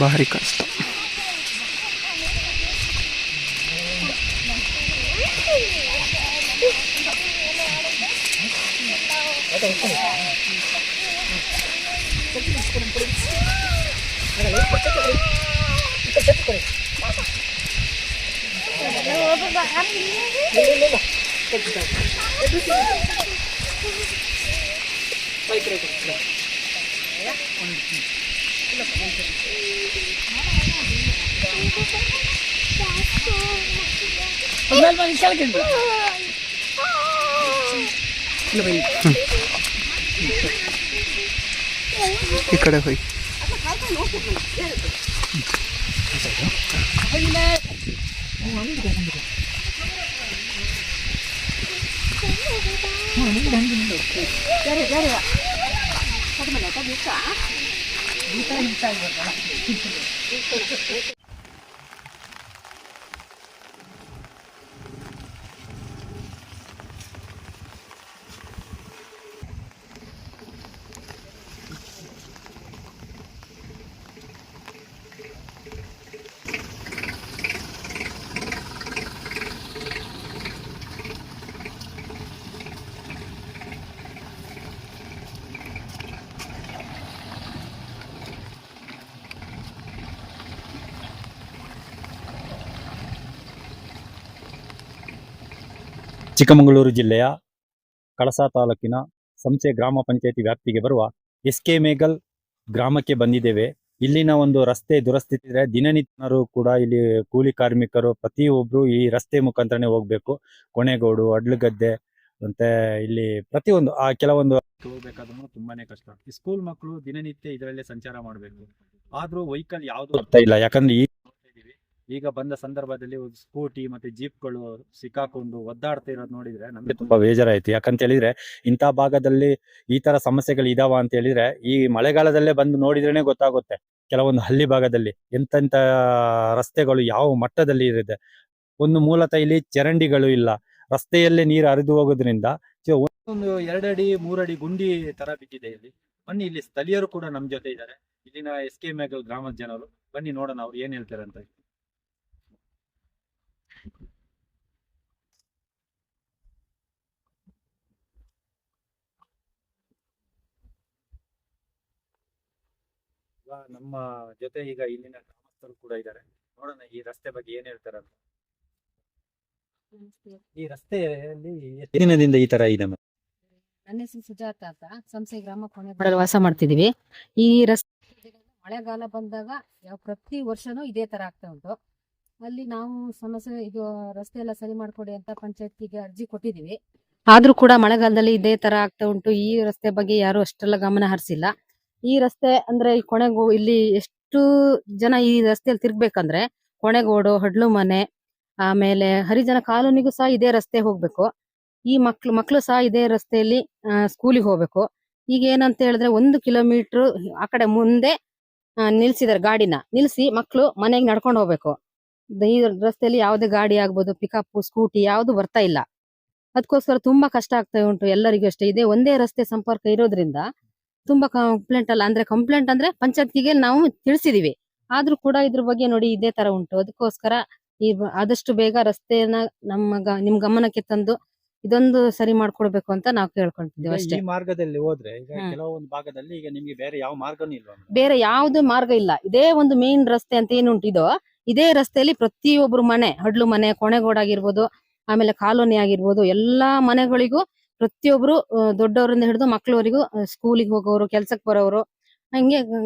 ಭಾರಿ ಕಷ್ಟ. ಈ ಕಡೆ ಹೋಗಿ ಚಿಕ್ಕಮಗಳೂರು ಜಿಲ್ಲೆಯ ಕಳಸಾ ತಾಲೂಕಿನ ಸಂಸೆ ಗ್ರಾಮ ಪಂಚಾಯತಿ ವ್ಯಾಪ್ತಿಗೆ ಬರುವ ಎಸ್.ಕೆ. ಮೇಗಲ್ ಗ್ರಾಮಕ್ಕೆ ಬಂದಿದ್ದೇವೆ. ಇಲ್ಲಿನ ಒಂದು ರಸ್ತೆ ದುರಸ್ಥಿತಿ ಇದೆ. ದಿನನಿತ್ಯರು ಕೂಡ ಇಲ್ಲಿ ಕೂಲಿ ಕಾರ್ಮಿಕರು ಪ್ರತಿಯೊಬ್ರು ಈ ರಸ್ತೆ ಮುಖಾಂತರನೇ ಹೋಗ್ಬೇಕು. ಕೊನೆಗೋಡು, ಅಡ್ಲಗದ್ದೆ ಮತ್ತೆ ಇಲ್ಲಿ ಪ್ರತಿಯೊಂದು ಕೆಲವೊಂದು ಹೋಗ್ಬೇಕಾದ್ರೂ ತುಂಬಾನೇ ಕಷ್ಟ. ಈ ಸ್ಕೂಲ್ ಮಕ್ಕಳು ದಿನನಿತ್ಯ ಇದರಲ್ಲೇ ಸಂಚಾರ ಮಾಡಬೇಕು. ಆದ್ರೂ ವೆಹಿಕಲ್ ಯಾವ್ದು ಬರ್ತಾ ಇಲ್ಲ. ಯಾಕಂದ್ರೆ ಈಗ ಬಂದ ಸಂದರ್ಭದಲ್ಲಿ ಸ್ಕೂಟಿ ಮತ್ತೆ ಜೀಪ್ಗಳು ಸಿಕ್ಕಾಕೊಂಡು ಒದ್ದಾಡ್ತಾ ಇರೋದು ನೋಡಿದ್ರೆ ನಮ್ಗೆ ತುಂಬಾ ಬೇಜಾರಾಯ್ತು. ಯಾಕಂತ ಹೇಳಿದ್ರೆ ಇಂಥ ಭಾಗದಲ್ಲಿ ಈ ತರ ಸಮಸ್ಯೆಗಳು ಇದಾವ ಅಂತ ಹೇಳಿದ್ರೆ ಈ ಮಳೆಗಾಲದಲ್ಲೇ ಬಂದು ನೋಡಿದ್ರೇನೆ ಗೊತ್ತಾಗುತ್ತೆ. ಕೆಲವೊಂದು ಹಳ್ಳಿ ಭಾಗದಲ್ಲಿ ಎಂತೆಂತ ರಸ್ತೆಗಳು ಯಾವ ಮಟ್ಟದಲ್ಲಿ ಇರುತ್ತೆ. ಒಂದು ಮೂಲತಃ ಇಲ್ಲಿ ಚರಂಡಿಗಳು ಇಲ್ಲ. ರಸ್ತೆಯಲ್ಲೇ ನೀರು ಹರಿದು ಹೋಗೋದ್ರಿಂದ ಒಂದು 2 ಅಡಿ 3 ಅಡಿ ಗುಂಡಿ ತರ ಬಿದ್ದಿದೆ ಇಲ್ಲಿ. ಬನ್ನಿ, ಇಲ್ಲಿ ಸ್ಥಳೀಯರು ಕೂಡ ನಮ್ ಜೊತೆ ಇದ್ದಾರೆ. ಇಲ್ಲಿನ ಎಸ್.ಕೆ. ಮೇಗಲ್ ಗ್ರಾಮದ ಜನರು. ಬನ್ನಿ ನೋಡೋಣ ಅವ್ರು ಏನ್ ಹೇಳ್ತಾರೆ ಅಂತ. ನಮ್ಮ ಜೊತೆ ಈಗ ಇಲ್ಲಿನ ಗ್ರಾಮಸ್ಥರು ಕೂಡ ಇದ್ದಾರೆ. ನೋಡೋಣ ಈ ರಸ್ತೆ ಬಗ್ಗೆ ಏನ್ ಹೇಳ್ತಾರ ಅಂತ. ಈ ರಸ್ತೆಯಲ್ಲಿ ಎಷ್ಟು ದಿನದಿಂದ ಈ ತರ ಇದೆ? ನನ್ನ ಹೆಸರು ಸುಜಾತ ಅಂತ, ಸಂಸೆ ಗ್ರಾಮ ಕೊನೆಗೋಡಲ್ಲಿ ವಾಸ ಮಾಡ್ತಿದೀವಿ. ಈ ರಸ್ತೆ ಮಳೆಗಾಲ ಬಂದಾಗ ಪ್ರತಿ ವರ್ಷನೂ ಇದೇ ತರ ಆಗ್ತಾ ಉಂಟು. ಅಲ್ಲಿ ನಾವು ಸಮಸ್ಯೆ ಇದು ರಸ್ತೆ ಎಲ್ಲ ಸರಿ ಮಾಡ್ಕೊಡಿ ಅಂತ ಪಂಚಾಯತ್ಗೆ ಅರ್ಜಿ ಕೊಟ್ಟಿದೀವಿ. ಆದ್ರೂ ಕೂಡ ಮಳೆಗಾಲದಲ್ಲಿ ಇದೇ ತರ ಆಗ್ತಾ ಉಂಟು. ಈ ರಸ್ತೆ ಬಗ್ಗೆ ಯಾರು ಅಷ್ಟೆಲ್ಲ ಗಮನ ಹರಿಸಿಲ್ಲ. ಈ ರಸ್ತೆ ಅಂದ್ರೆ ಈ ಕೊನೆಗೂ ಇಲ್ಲಿ ಎಷ್ಟು ಜನ ಈ ರಸ್ತೆಯಲ್ಲಿ ತಿರ್ಗ್ಬೇಕಂದ್ರೆ ಕೊನೆಗೋಡು, ಹಡ್ಲು ಮನೆ, ಆಮೇಲೆ ಹರಿಜನ ಕಾಲೋನಿಗೂ ಸಹ ಇದೇ ರಸ್ತೆ ಹೋಗ್ಬೇಕು. ಈ ಮಕ್ಳು ಸಹ ಇದೇ ರಸ್ತೆಯಲ್ಲಿ ಸ್ಕೂಲಿಗೆ ಹೋಗ್ಬೇಕು. ಈಗ ಏನಂತ ಹೇಳಿದ್ರೆ 1 ಕಿಲೋಮೀಟರ್ ಆ ಕಡೆ ಮುಂದೆ ನಿಲ್ಸಿದಾರೆ. ಗಾಡಿನ ನಿಲ್ಸಿ ಮಕ್ಳು ಮನೆಗೆ ನಡ್ಕೊಂಡು ಹೋಗ್ಬೇಕು. ಈ ರಸ್ತೆಯಲ್ಲಿ ಯಾವುದೇ ಗಾಡಿ ಆಗ್ಬೋದು, ಪಿಕಪ್, ಸ್ಕೂಟಿ ಯಾವ್ದು ಬರ್ತಾ ಇಲ್ಲ. ಅದಕ್ಕೋಸ್ಕರ ತುಂಬಾ ಕಷ್ಟ ಆಗ್ತಾ ಉಂಟು ಎಲ್ಲರಿಗೂ ಅಷ್ಟೇ. ಇದೇ ಒಂದೇ ರಸ್ತೆ ಸಂಪರ್ಕ ಇರೋದ್ರಿಂದ ತುಂಬಾ ಕಂಪ್ಲೇಂಟ್ ಅಂದ್ರೆ ಪಂಚಾಯತ್ಗೆ ನಾವು ತಿಳಿಸಿದೀವಿ. ಆದ್ರೂ ಕೂಡ ಇದ್ರ ಬಗ್ಗೆ ನೋಡಿ ಇದೇ ತರ ಉಂಟು. ಅದಕ್ಕೋಸ್ಕರ ಆದಷ್ಟು ಬೇಗ ರಸ್ತೆಯನ್ನ ನಿಮ್ ಗಮನಕ್ಕೆ ತಂದು ಇದೊಂದು ಸರಿ ಮಾಡ್ಕೊಡ್ಬೇಕು ಅಂತ ನಾವು ಕೇಳ್ಕೊಂತಿದ್ದೇವೆ ಅಷ್ಟೇ. ಈ ಮಾರ್ಗದಲ್ಲಿ ಹೋದ್ರೆ ಈಗ ಕೆಲವೊಂದು ಭಾಗದಲ್ಲಿ ಈಗ ನಿಮ್ಗೆ ಬೇರೆ ಯಾವ ಮಾರ್ಗನೂ ಇಲ್ವಾ? ಬೇರೆ ಯಾವ್ದು ಮಾರ್ಗ ಇಲ್ಲ. ಇದೇ ಒಂದು ಮೇನ್ ರಸ್ತೆ ಅಂತ ಏನುಂಟು ಇದೋ ಇದೇ ರಸ್ತೆಯಲ್ಲಿ ಪ್ರತಿಯೊಬ್ರು ಮನೆ, ಹಡ್ಲು ಮನೆ, ಕೊನೆಗೋಡಾಗಿರ್ಬೋದು, ಆಮೇಲೆ ಕಾಲೋನಿ ಆಗಿರ್ಬೋದು, ಎಲ್ಲಾ ಮನೆಗಳಿಗೂ ಪ್ರತಿಯೊಬ್ರು ದೊಡ್ಡವರಿಂದ ಹಿಡಿದು ಮಕ್ಳವರಿಗೂ, ಸ್ಕೂಲಿಗೆ ಹೋಗೋರು, ಕೆಲ್ಸಕ್ಕೆ ಬರೋರು, ಹಂಗೆ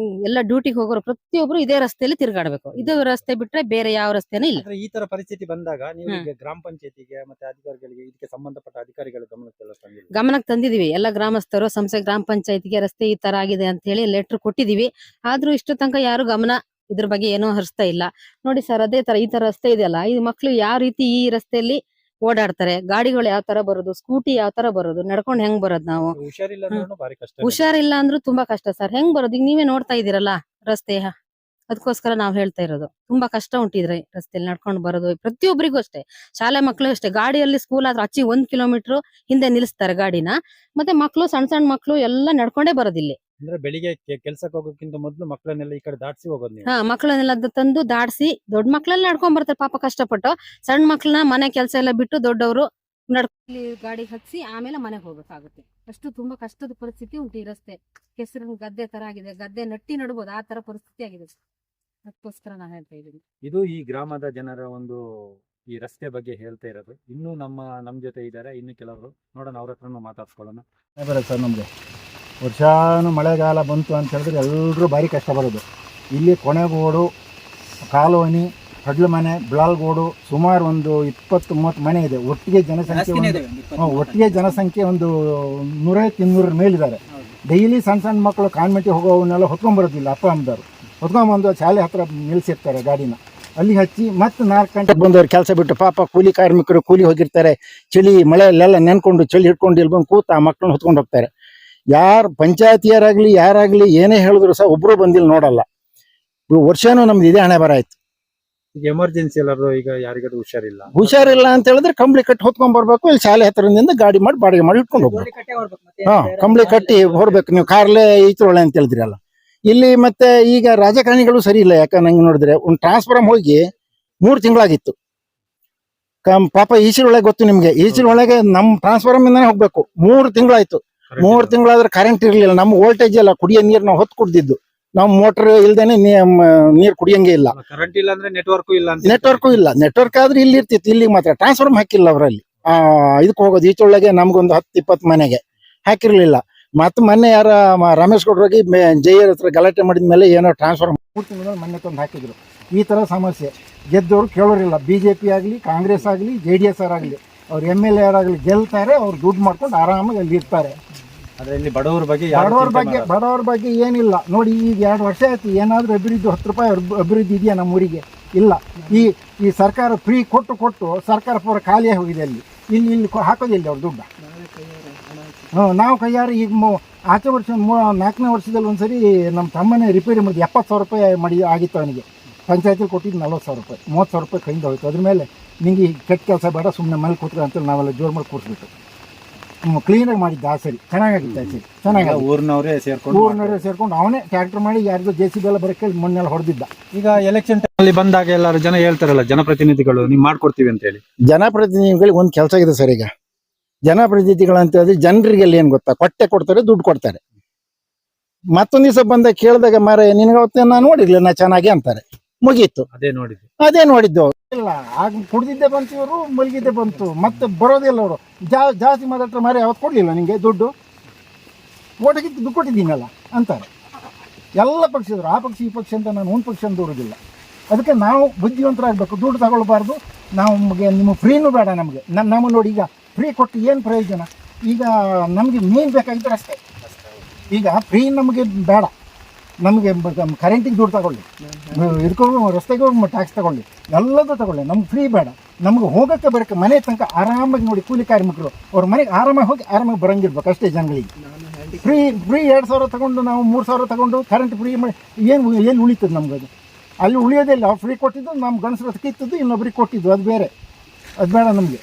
ಎಲ್ಲ ಡ್ಯೂಟಿಗೆ ಹೋಗೋರು ಪ್ರತಿಯೊಬ್ರು ಇದೇ ರಸ್ತೆಯಲ್ಲಿ ತಿರ್ಗಾಡ್ಬೇಕು. ಇದು ರಸ್ತೆ ಬಿಟ್ರೆ ಬೇರೆ ಯಾವ ರಸ್ತೆನೂ ಇಲ್ಲ. ಈ ತರ ಪರಿಸ್ಥಿತಿ ಬಂದಾಗ ನೀವು ಗ್ರಾಮ ಪಂಚಾಯತಿಗೆ ಮತ್ತೆ ಅಧಿಕಾರಿಗಳಿಗೆ, ಇದಕ್ಕೆ ಸಂಬಂಧಪಟ್ಟ ಅಧಿಕಾರಿಗಳ ಗಮನಕ್ಕೆ ತಂದಿದೀವಿ. ಎಲ್ಲ ಗ್ರಾಮಸ್ಥರು ಸಂಸೆ ಗ್ರಾಮ ಪಂಚಾಯತಿಗೆ ರಸ್ತೆ ಈ ತರ ಆಗಿದೆ ಅಂತ ಹೇಳಿ ಲೆಟರ್ ಕೊಟ್ಟಿದೀವಿ. ಆದ್ರೂ ಇಷ್ಟು ತನಕ ಯಾರು ಗಮನ ಇದ್ರ ಬಗ್ಗೆ ಏನೋ ಹರಿಸ್ತಾ ಇಲ್ಲ. ನೋಡಿ ಸರ್, ಅದೇ ತರ ಈ ತರ ರಸ್ತೆ ಇದೆಯಲ್ಲ, ಈ ಮಕ್ಳು ಯಾವ ರೀತಿ ಈ ರಸ್ತೆಯಲ್ಲಿ ಓಡಾಡ್ತಾರೆ, ಗಾಡಿಗಳು ಯಾವ ತರ ಬರೋದು, ಸ್ಕೂಟಿ ಯಾವ ತರ ಬರೋದು, ನಡ್ಕೊಂಡ್ ಹೆಂಗ್ ಬರೋದು, ನಾವು ಹುಷಾರಿಲ್ಲ ಅಂದ್ರೂ ತುಂಬಾ ಕಷ್ಟ ಸರ್. ಹೆಂಗ್ ಬರೋದು? ಈಗ ನೀವೇ ನೋಡ್ತಾ ಇದೀರಲ್ಲ ರಸ್ತೆ. ಅದಕ್ಕೋಸ್ಕರ ನಾವ್ ಹೇಳ್ತಾ ಇರೋದು ತುಂಬಾ ಕಷ್ಟ ಉಂಟಿದ್ರೆ ರಸ್ತೆಯಲ್ಲಿ ನಡ್ಕೊಂಡು ಬರೋದು. ಪ್ರತಿಯೊಬ್ಬರಿಗೂ ಅಷ್ಟೇ, ಶಾಲೆ ಮಕ್ಳು ಅಷ್ಟೇ. ಗಾಡಿಯಲ್ಲಿ ಸ್ಕೂಲ್ ಆದ್ರೆ ಅಚ್ಚಿ 1 ಕಿಲೋಮೀಟರ್ ಹಿಂದೆ ನಿಲ್ಲಿಸ್ತಾರೆ ಗಾಡಿನ. ಮತ್ತೆ ಮಕ್ಳು, ಸಣ್ಣ ಸಣ್ಣ ಮಕ್ಳು ಎಲ್ಲ ನಡ್ಕೊಂಡೇ ಬರೋದಿಲ್ಲಿ. ಅಂದ್ರೆ ಬೆಳಿಗ್ಗೆ ಕೆಲ್ಸಕ್ಕೆ ಹೋಗೋಕ್ಕಿಂತ ಮೊದಲು ಮಕ್ಕಳನ್ನೆಲ್ಲ ಈ ಕಡೆ ದಾಟಿಸಿ ಹೋಗೋದು ನೀವು. ಹಾ, ಮಕ್ಕಳನ್ನೆಲ್ಲ ತಂದು ದಾಡ್ಸಿ, ದೊಡ್ಡ ಮಕ್ಳೆಲ್ಲ ನಡ್ಕೊಂಡ್ ಬರ್ತಾರೆ ಪಾಪ ಕಷ್ಟಪಟ್ಟು. ಸಣ್ಣ ಮಕ್ಳನ್ನ ಮನೆ ಕೆಲಸ ಎಲ್ಲ ಬಿಟ್ಟು ದೊಡ್ಡವರು ನಡ್ಕೊಂಡು ಗಾಡಿ ಹತ್ಸಿ ಆಮೇಲೆ ಮನೆಗೆ ಹೋಗ್ಬೇಕಾಗುತ್ತೆ. ಅಷ್ಟು ತುಂಬಾ ಕಷ್ಟದ ಪರಿಸ್ಥಿತಿ ಉಂಟು ಈ ರಸ್ತೆ. ಕೆಸರಿನ ಗದ್ದೆ ತರ ಆಗಿದೆ, ಗದ್ದೆ ನಟ್ಟಿ ನಡ್ಬೋದು ಆ ತರ ಪರಿಸ್ಥಿತಿ ಆಗಿದೆ. ಅದಕ್ಕೋಸ್ಕರ ನಾನು ಹೇಳ್ತಾ ಇದ್ದೀನಿ. ಇದು ಈ ಗ್ರಾಮದ ಜನರ ಒಂದು ಈ ರಸ್ತೆ ಬಗ್ಗೆ ಹೇಳ್ತಾ ಇರೋದು. ಇನ್ನು ನಮ್ಮ ಜೊತೆ ಇದ್ದಾರೆ ಇನ್ನು ಕೆಲವರು, ನೋಡೋಣ ಅವ್ರ ಹತ್ರನೂ ಮಾತಾಡ್ಸ್ಕೊಳ್ಳೋಣ. ಬರುತ್ತೆ ಸರ್. ನಮಗೆ ವರ್ಷಾನು ಮಳೆಗಾಲ ಬಂತು ಅಂತ ಹೇಳಿದ್ರೆ ಎಲ್ಲರೂ ಭಾರಿ ಕಷ್ಟ ಬರೋದು. ಇಲ್ಲಿ ಕೊನೆಗೋಡು, ಕಾಲೋನಿ, ಕಡ್ಲು ಮನೆ, ಬಿಳಾಲ್ಗೋಡು ಸುಮಾರು ಒಂದು 20-30 ಮನೆ ಇದೆ. ಒಟ್ಟಿಗೆ ಜನಸಂಖ್ಯೆ ಒಂದು 150-200 ಮೇಲಿದ್ದಾರೆ. ಡೈಲಿ ಸಣ್ಣ ಮಕ್ಕಳು ಕಾನ್ವೆಂಟಿಗೆ ಹೋಗೋವನ್ನೆಲ್ಲ ಹೊತ್ಕೊಂಡ್ಬರೋದಿಲ್ಲ. ಅಪ್ಪ ಅಮ್ಮದವರು ಹೊತ್ಕೊಂಡ್ಬಂದು ಶಾಲೆ ಹತ್ರ ನಿಲ್ಲಿಸಿರ್ತಾರೆ ಗಾಡಿನ. ಅಲ್ಲಿ ಹಚ್ಚಿ ಮತ್ತೆ 4 ಗಂಟೆಗೆ ಬಂದವ್ರು ಕೆಲಸ ಬಿಟ್ಟು ಪಾಪ ಕೂಲಿ ಕಾರ್ಮಿಕರು ಕೂಲಿ ಹೋಗಿರ್ತಾರೆ. ಚಳಿ ಮಳೆಯಲ್ಲೆಲ್ಲ ನೆನ್ಕೊಂಡು ಚಳಿ ಹಿಡ್ಕೊಂಡು ಇಲ್ಲಿ ಬಂದು ಕೂತು ಆ ಮಕ್ಕಳನ್ನ ಹೊತ್ಕೊಂಡು ಹೋಗ್ತಾರೆ. ಯಾರು ಪಂಚಾಯತಿಯರಾಗಲಿ ಯಾರಾಗಲಿ ಏನೇ ಹೇಳಿದ್ರು ಸಹ ಒಬ್ಬರು ಬಂದಿಲ್ಲ ನೋಡಲ್ಲ. ವರ್ಷನೂ ನಮ್ದು ಇದೇ ಹಣೆ ಬರ ಆಯ್ತು. ಈಗ ಎಮರ್ಜೆನ್ಸಿ ಎಲ್ಲರೂ ಈಗ ಯಾರಿಗಾದ್ರೂ ಹುಷಾರಿಲ್ಲ ಅಂತ ಹೇಳಿದ್ರೆ ಕಂಬಳಿ ಕಟ್ಟಿ ಹೊತ್ಕೊಂಡ್ ಬರ್ಬೇಕು. ಇಲ್ಲಿ ಶಾಲೆ ಹತ್ರದಿಂದ ಗಾಡಿ ಮಾಡಿ ಬಾಡಿಗೆ ಮಾಡಿ ಇಟ್ಕೊಂಡು ಹೋಗ್ಬೇಕು. ಕಂಬಳಿ ಕಟ್ಟಿ ಹೊರಬೇಕು. ನೀವು ಕಾರ್ಲೆ ಈತ್ರೊಳೆ ಅಂತ ಹೇಳಿದ್ರಲ್ಲ. ಇಲ್ಲಿ ಮತ್ತೆ ಈಗ ರಾಜಕಾರಣಿಗಳು ಸರಿ ಇಲ್ಲ. ಯಾಕಂದ್ರೆ ನಂಗೆ ನೋಡಿದ್ರೆ ಒಂದು ಟ್ರಾನ್ಸ್ಫಾರ್ಮ್ ಹೋಗಿ 3 ತಿಂಗಳಾಗಿತ್ತು. ಪಾಪ ಈಚಿನೊಳಗೆ ಗೊತ್ತು ನಿಮ್ಗೆ, ಈಚಿನೊಳಗೆ ನಮ್ಮ ಟ್ರಾನ್ಸ್ಫಾರ್ಮ್ ಇಂದಾನೆ ಹೋಗ್ಬೇಕು. 3 ತಿಂಗಳಾಯ್ತು. 3 ತಿಂಗಳಾದ್ರೆ ಕರೆಂಟ್ ಇರ್ಲಿಲ್ಲ. ನಮ್ಮ ವೋಲ್ಟೇಜ್ ಎಲ್ಲ ಕುಡಿಯೋ ನೀರು ನಾವು ಹೊತ್ತು ಕುಡ್ದಿದ್ದು. ನಾವು ಮೋಟರ್ ಇಲ್ದೇನೆ ನೀರು ಕುಡಿಯಂಗೆ ಇಲ್ಲ. ಕರೆಂಟ್ ಇಲ್ಲ ಅಂದ್ರೆ ನೆಟ್ವರ್ಕು ಇಲ್ಲ. ನೆಟ್ವರ್ಕ್ ಆದ್ರೆ ಇಲ್ಲಿ ಇರ್ತಿತ್ತು. ಇಲ್ಲಿಗೆ ಮಾತ್ರ ಟ್ರಾನ್ಸ್ಫಾರ್ಮ್ ಹಾಕಿಲ್ಲ ಅವರಲ್ಲಿ. ಇದಕ್ಕೆ ಹೋಗೋದು ಈಚೊಳಗೆ ನಮ್ಗೊಂದು 10-20 ಮನೆಗೆ ಹಾಕಿರ್ಲಿಲ್ಲ. ಮತ್ತೆ ಮೊನ್ನೆ ಯಾರ ರಮೇಶ್ ಗೌಡ್ರಿಗೆ ಜೈಯರ್ ಹತ್ರ ಗಲಾಟೆ ಮಾಡಿದ ಮೇಲೆ ಏನೋ ಟ್ರಾನ್ಸ್ಫಾರ್ಮ್ 3 ತಿಂಗಳಲ್ಲಿ ಮೊನ್ನೆ ತಂದು ಹಾಕಿದ್ರು. ಈ ತರ ಸಮಸ್ಯೆ ಗೆದ್ದವರು ಕೇಳೋರಿಲ್ಲ. BJP ಆಗಲಿ, ಕಾಂಗ್ರೆಸ್ ಆಗಲಿ, JDS ಆಗಲಿ, ಅವ್ರು MLA ಯಾರಾಗಲಿ ಗೆಲ್ತಾರೆ. ಅವ್ರು ದುಡ್ಡು ಮಾಡ್ಕೊಂಡು ಆರಾಮಾಗಿ ಅಲ್ಲಿ ಇರ್ತಾರೆ. ಬಡವರ ಬಗ್ಗೆ ಏನಿಲ್ಲ ನೋಡಿ. ಈಗ 2 ವರ್ಷ ಆಯ್ತು. ಏನಾದ್ರೂ ಅಭಿವೃದ್ಧಿ 10 ರೂಪಾಯಿ ಅಭಿವೃದ್ಧಿ ಇದೆಯಾ ನಮ್ಮ ಊರಿಗೆ? ಇಲ್ಲ. ಈ ಸರ್ಕಾರ ಫ್ರೀ ಕೊಟ್ಟು ಸರ್ಕಾರ ಪೂರ ಖಾಲಿಯಾಗಿ ಹೋಗಿದೆ. ಇಲ್ಲಿ ಹಾಕೋದಿಲ್ಲ ಅವ್ರು ದುಡ್ಡು. ನಾವು ಕೈಯಾರ ಈಗ ಆಚೆ ವರ್ಷ 4ನೇ ವರ್ಷದಲ್ಲಿ ಒಂದ್ಸರಿ ನಮ್ಮ ತಮ್ಮನೇ ರಿಪೇರಿ ಮಾಡಿದ್ದು 70,000 ರೂಪಾಯಿ ಮಾಡಿ ಆಗಿತ್ತು. ಅವನಿಗೆ ಪಂಚಾಯತಿಗೆ ಕೊಟ್ಟಿದ್ದು 40,000 ರೂಪಾಯಿ, 30,000 ರೂಪಾಯಿ ಕೈಯಿಂದ ಹೋಯ್ತು. ಅದ್ರ ಮೇಲೆ ನಿಂಗೆ ಕೆಟ್ಟ ಕೆಲಸ ಬೇಡ, ಸುಮ್ಮನೆ ಮನೇಲಿ ಕೂತ್ರೆ ಅಂತೇಳಿ ನಾವೆಲ್ಲ ಜೋರು ಮಾಡಿ ಕೂರಿಸ್ಬಿಟ್ಟು ಕ್ಲೀನಾಗಿ ಮಾಡಿದ್ದ. ಆ ಸರಿ ಚೆನ್ನಾಗಿತ್ತು. ಆ ಸರಿ ಚೆನ್ನಾಗಿ ಊರಿನವರೇ ಸೇರ್ಕೊಂಡು ಅವನೇ ಟ್ರ್ಯಾಕ್ಟರ್ ಮಾಡಿ ಯಾರಿಗೂ JCB ಎಲ್ಲ ಬರೋಕ್ಕೆ ಮೊನ್ನೆಲ್ಲ ಹೊಡೆದಿದ್ದ. ಈಗ ಎಲೆಕ್ಷನ್ ಟೈಮಲ್ಲಿ ಬಂದಾಗ ಎಲ್ಲರೂ ಜನ ಹೇಳ್ತಾರಲ್ಲ, ಜನಪ್ರತಿನಿಧಿಗಳು ನೀವು ಮಾಡ್ಕೊಡ್ತೀವಿ ಅಂತ ಹೇಳಿ. ಜನಪ್ರತಿನಿಧಿಗಳಿಗೆ ಒಂದು ಕೆಲಸ ಇದೆ ಸರ್. ಈಗ ಜನಪ್ರತಿನಿಧಿಗಳಂತ ಹೇಳಿದ್ರೆ ಜನರಿಗೆ ಏನು ಗೊತ್ತಾ, ಕೊಡ್ತಾರೆ, ದುಡ್ಡು ಕೊಡ್ತಾರೆ. ಮತ್ತೊಂದು ದಿವಸ ಬಂದ ಕೇಳಿದಾಗ ಮಾರ ನಿನಗವತ್ತೆ ನಾನು ನೋಡಿರ್ಲಿಲ್ಲ, ನಾ ಚೆನ್ನಾಗಿ ಅಂತಾರೆ. ಮುಗೀತು. ಅದೇ ನೋಡಿದ್ದು ಇಲ್ಲ. ಆಗ ಕುಡ್ದಿದ್ದೆ ಬಂತು, ಇವರು ಮಲಗಿದ್ದೆ ಬಂತು. ಮತ್ತೆ ಬರೋದಿಲ್ಲ ಅವರು. ಜಾಸ್ತಿ ಮಾತಾಡ್ತಾರೆ. ಮಾರ ಯಾವತ್ತು ಕೊಡ್ಲಿಲ್ಲ ನಿಂಗೆ ದುಡ್ಡು, ಓಟಿಗೆ ದುಡ್ಡು ಕೊಟ್ಟಿದ್ದೀನಲ್ಲ ಅಂತಾರೆ. ಎಲ್ಲ ಪಕ್ಷದವರು ಆ ಪಕ್ಷ ಈ ಪಕ್ಷ ಅಂತ ನಾನು ಒಂದು ಪಕ್ಷ ಅಂತ ದೂರೋದಿಲ್ಲ. ಅದಕ್ಕೆ ನಾವು ಬುದ್ಧಿವಂತರಾಗಬೇಕು. ದುಡ್ಡು ತಗೊಳ್ಬಾರ್ದು. ನಮಗೆ ನಿಮ್ಮ ಫ್ರೀನೂ ಬೇಡ. ನಮಗೆ ನೋಡಿ, ಈಗ ಫ್ರೀ ಕೊಟ್ಟು ಏನು ಪ್ರಯೋಜನ? ಈಗ ನಮಗೆ ಮೇನ್ ಬೇಕಾಗಿತ್ತು ರಸ್ತೆ. ಈಗ ಫ್ರೀ ನಮಗೆ ಬೇಡ. ನಮಗೆ ಕರೆಂಟಿಗೆ ದುಡ್ಡು ತಗೊಳ್ಳಿ, ಇದಕ್ಕೂ ರಸ್ತೆಗೂ ಟ್ಯಾಕ್ಸ್ ತಗೊಳ್ಳಿ, ಎಲ್ಲದೂ ತಗೊಳ್ಳಿ. ನಮ್ಗೆ ಫ್ರೀ ಬೇಡ. ನಮ್ಗೆ ಹೋಗೋಕ್ಕೆ ಬರೋಕ್ಕೆ ಮನೆ ತನಕ ಆರಾಮಾಗಿ ನೋಡಿ. ಕೂಲಿ ಕಾರ್ಮಿಕರು ಅವ್ರ ಮನೆಗೆ ಆರಾಮಾಗಿ ಹೋಗಿ ಆರಾಮಾಗಿ ಬರಂಗಿರ್ಬೇಕು ಅಷ್ಟೇ ಜನಗಳಿಗೆ. ಫ್ರೀ 2,000 ತಗೊಂಡು ನಾವು 3,000 ತಗೊಂಡು ಕರೆಂಟ್ ಫ್ರೀ ಮಾಡಿ ಏನು ಉಳಿತದೆ ನಮ್ಗೆ? ಅದು ಅಲ್ಲಿ ಉಳಿಯೋದಿಲ್ಲ. ಫ್ರೀ ಕೊಟ್ಟಿದ್ದು ನಮ್ಮ ಗಣಸರ ಕಿತ್ತದ್ದು ಇನ್ನೊಬ್ರಿಗೆ ಕೊಟ್ಟಿದ್ದು, ಅದು ಬೇರೆ. ಅದು ಬೇಡ ನಮಗೆ.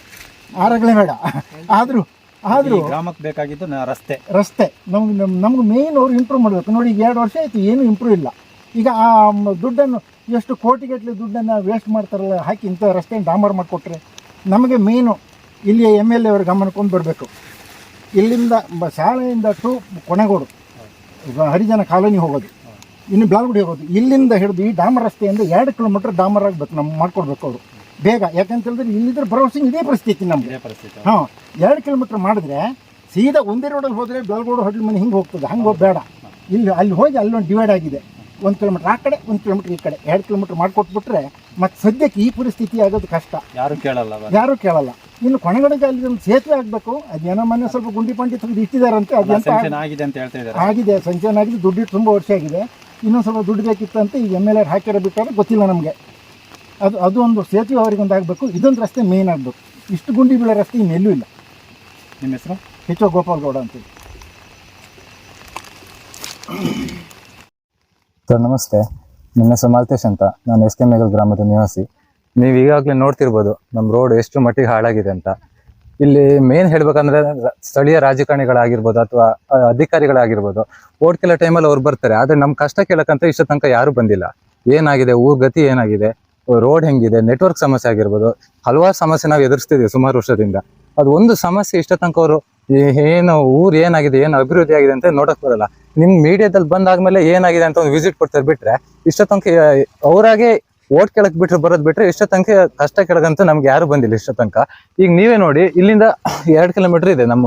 ಆರಗಳೇ ಬೇಡ. ಆದರೂ ಗ್ರಾಮಕ್ಕೆ ಬೇಕಾಗಿದ್ದು ರಸ್ತೆ ನಮ್ಗೆ ಮೇನ್ ಅವ್ರು ಇಂಪ್ರೂವ್ ಮಾಡಬೇಕು. ನೋಡಿ, 2 ವರ್ಷ ಆಯಿತು, ಏನೂ ಇಂಪ್ರೂವ್ ಇಲ್ಲ. ಈಗ ಆ ದುಡ್ಡನ್ನು ಎಷ್ಟು ಕೋಟಿಗಟ್ಟಲೆ ದುಡ್ಡನ್ನು ವೇಸ್ಟ್ ಮಾಡ್ತಾರಲ್ಲ, ಹಾಕಿ ಇಂಥ ರಸ್ತೆಯನ್ನು ಡಾಂಬರ್ ಮಾಡಿಕೊಟ್ರೆ ನಮಗೆ ಮೇನು ಇಲ್ಲಿ MLA ಅವ್ರ ಗಮನಕ್ಕೊಂದು ಬರಬೇಕು. ಇಲ್ಲಿಂದ ಶಾಲೆಯಿಂದ ಟು ಕೊನೆಗೋಡು ಹರಿಜನ ಕಾಲೋನಿ ಹೋಗೋದು, ಇನ್ನು ಬ್ಲಾಲ್ಗುಡಿ ಹೋಗೋದು, ಇಲ್ಲಿಂದ ಹಿಡಿದು ಈ ಡಾಮರ್ ರಸ್ತೆಯಿಂದ 2 ಕಿಲೋಮೀಟರ್ ಡಾಮರ್ ಆಗಬೇಕು. ನಮ್ಗೆ ಮಾಡ್ಕೊಡ್ಬೇಕು ಅವರು ಬೇಗ. ಯಾಕಂತ ಹೇಳಿದ್ರೆ ಇಲ್ಲಿದ್ರೆ ಭರವಸೆ ಇದೇ ಪರಿಸ್ಥಿತಿ ನಮಗೆ. 2 ಕಿಲೋಮೀಟರ್ ಮಾಡಿದ್ರೆ ಸೀದಾ ಒಂದೇ ರೋಡಲ್ಲಿ ಹೋದರೆ ಬ್ಲಾಲ್ಗೋಡು ಹಡ್ಲು ಮನೆ ಹಿಂಗೆ ಹೋಗ್ತದೆ. ಹಂಗೆ ಹೋಗಬೇಡ. ಅಲ್ಲಿ ಹೋಗಿ ಅಲ್ಲೊಂದು ಡಿವೈಡ್ ಆಗಿದೆ. 1 ಕಿಲೋಮೀಟರ್ ಆ ಕಡೆ, 1 ಕಿಲೋಮೀಟರ್ ಈ ಕಡೆ, 2 ಕಿಲೋಮೀಟರ್ ಮಾಡಿಕೊಟ್ಬಿಟ್ರೆ ಮತ್ತೆ ಸದ್ಯಕ್ಕೆ ಈ ಪರಿಸ್ಥಿತಿ ಆಗೋದು ಕಷ್ಟ. ಯಾರು ಕೇಳಲ್ಲ. ಇನ್ನು ಕೊನೆಗಡೆಗೆ ಅಲ್ಲಿ ಒಂದು ಸೇತುವೆ ಆಗಬೇಕು. ಅದೇನೋ ಮೊನ್ನೆ ಸ್ವಲ್ಪ ಗುಂಡಿ ಪಂಡಿ ತೆಗೆದು ಇಟ್ಟಿದ್ದಾರಂತೆ. ಅದೆಂತ ಆಗಿದೆ, ಸಂಚಯನ ಆಗಿದೆ. ದುಡ್ಡು ತುಂಬ ವರ್ಷ ಆಗಿದೆ. ಇನ್ನೊಂದು ಸ್ವಲ್ಪ ದುಡ್ಡು ಬೇಕಿತ್ತಂತೆ. ಈಗ MLA ಹಾಕಿರೋ ಬಿಟ್ಟಾರೆ ಗೊತ್ತಿಲ್ಲ ನಮಗೆ. ಅದು ಒಂದು ಸೇತುವೆ ಅವರಿಗೊಂದು ಆಗಬೇಕು. ಇದೊಂದು ರಸ್ತೆ ಮೇನ್ ಆಗಬೇಕು. ಇಷ್ಟು ಗುಂಡಿ ಬೀಳೋ ರಸ್ತೆ ಇನ್ನೆಲ್ಲೂ ಇಲ್ಲ. ನಿಮ್ಮ ಹೆಸರು? HO ಗೋಪಾಲ್ಗೌಡ ಅಂತೇಳಿ. ಸರ್ ನಮಸ್ತೆ, ನನ್ನ ಹೆಸರು ಮಾಲ್ತೇಶ್ ಅಂತ. ನಾನು SK ಮೇಗಲ್ ಗ್ರಾಮದ ನಿವಾಸಿ. ನೀವು ಈಗಾಗಲೇ ನೋಡ್ತಿರ್ಬೋದು ನಮ್ಮ ರೋಡ್ ಎಷ್ಟು ಮಟ್ಟಿಗೆ ಹಾಳಾಗಿದೆ ಅಂತ. ಇಲ್ಲಿ ಮೇನ್ ಹೇಳ್ಬೇಕಂದ್ರೆ ಸ್ಥಳೀಯ ರಾಜಕಾರಣಿಗಳಾಗಿರ್ಬೋದು ಅಥವಾ ಅಧಿಕಾರಿಗಳಾಗಿರ್ಬೋದು ಓಟ್ ಕೆಲೋ ಟೈಮಲ್ಲಿ ಅವ್ರು ಬರ್ತಾರೆ, ಆದ್ರೆ ನಮ್ ಕಷ್ಟ ಕೇಳಕ್ಕಂತ ಇಷ್ಟ ತನಕ ಯಾರು ಬಂದಿಲ್ಲ. ಏನಾಗಿದೆ, ಊರ್ ಗತಿ ಏನಾಗಿದೆ, ರೋಡ್ ಹೆಂಗಿದೆ, ನೆಟ್ವರ್ಕ್ ಸಮಸ್ಯೆ ಆಗಿರ್ಬೋದು, ಹಲವಾರು ಸಮಸ್ಯೆ ನಾವು ಎದುರಿಸ್ತಿದ್ದೀವಿ ಸುಮಾರು ವರ್ಷದಿಂದ. ಅದು ಒಂದು ಸಮಸ್ಯೆ ಇಷ್ಟ ತನಕ ಅವರು ಏನು ಊರ್ ಏನಾಗಿದೆ, ಏನು ಅಭಿವೃದ್ಧಿ ಆಗಿದೆ ಅಂತ ನೋಡಕ್ ಬರಲ್ಲ. ನಿಮ್ ಮೀಡಿಯಾದಲ್ಲಿ ಬಂದಾದ್ಮೇಲೆ ಏನಾಗಿದೆ ಅಂತ ಒಂದು ವಿಸಿಟ್ ಕೊಡ್ತಾರೆ ಬಿಟ್ರೆ, ಇಷ್ಟ ತನಕ ಅವರಾಗೆ ಓಟ್ ಕೇಳಕ್ ಬರೋದ್ ಬಿಟ್ರೆ ಇಷ್ಟ ತನಕ ಕಷ್ಟ ಕೇಳಕಂತ ನಮ್ಗೆ ಯಾರು ಬಂದಿಲ್ಲ ಇಷ್ಟ ತನಕ. ಈಗ ನೀವೇ ನೋಡಿ, ಇಲ್ಲಿಂದ 2 ಕಿಲೋಮೀಟರ್ ಇದೆ, ನಮ್ಮ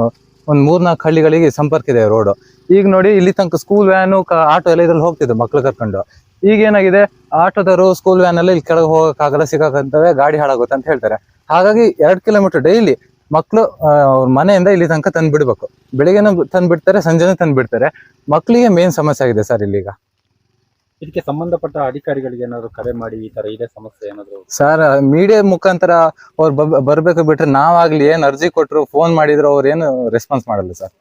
ಒಂದ್ 3-4 ಹಳ್ಳಿಗಳಿಗೆ ಸಂಪರ್ಕ ಇದೆ ರೋಡ್. ಈಗ ನೋಡಿ ಇಲ್ಲಿ ತನಕ ಸ್ಕೂಲ್ ವ್ಯಾನು, ಆಟೋ ಎಲ್ಲ ಇದ್ರಲ್ಲಿ ಹೋಗ್ತಿದ್ದೆ ಮಕ್ಳು ಕರ್ಕೊಂಡು. ಈಗ ಏನಾಗಿದೆ, ಆಟೋದವರು ಸ್ಕೂಲ್ ವ್ಯಾನ್ ಅಲ್ಲಿ ಇಲ್ಲಿ ಕೆಳಗೆ ಹೋಗಕ್ಕಾಗಲ್ಲ, ಸಿಗಕ್ಕಂತವೆ, ಗಾಡಿ ಹಾಳಾಗುತ್ತೆ ಅಂತ ಹೇಳ್ತಾರೆ. ಹಾಗಾಗಿ 2 ಕಿಲೋಮೀಟರ್ ಡೈಲಿ ಮಕ್ಳು ಅವ್ರ ಮನೆಯಿಂದ ಇಲ್ಲಿ ತನಕ ತಂದು ಬಿಡ್ಬೇಕು. ಬೆಳಿಗ್ಗೆನೂ ತಂದು ಬಿಡ್ತಾರೆ, ಸಂಜೆನೂ ತಂದು ಬಿಡ್ತಾರೆ. ಮಕ್ಳಿಗೆ ಮೇನ್ ಸಮಸ್ಯೆ ಆಗಿದೆ ಸರ್ ಇಲ್ಲಿಗ. ಇದಕ್ಕೆ ಸಂಬಂಧಪಟ್ಟ ಅಧಿಕಾರಿಗಳಿಗೆ ಏನಾದ್ರು ಕರೆ ಮಾಡಿ ಈ ತರ ಇದೆ ಸಮಸ್ಯೆ ಏನಾದ್ರು? ಸರ್ ಮೀಡಿಯಾ ಮುಖಾಂತರ ಅವ್ರು ಬರ್ಬೇಕು ಬಿಟ್ರೆ, ನಾವಾಗ್ಲಿ ಏನ್ ಅರ್ಜಿ ಕೊಟ್ರು, ಫೋನ್ ಮಾಡಿದ್ರು, ಅವ್ರು ಏನು ರೆಸ್ಪಾನ್ಸ್ ಮಾಡಲ್ಲ ಸರ್.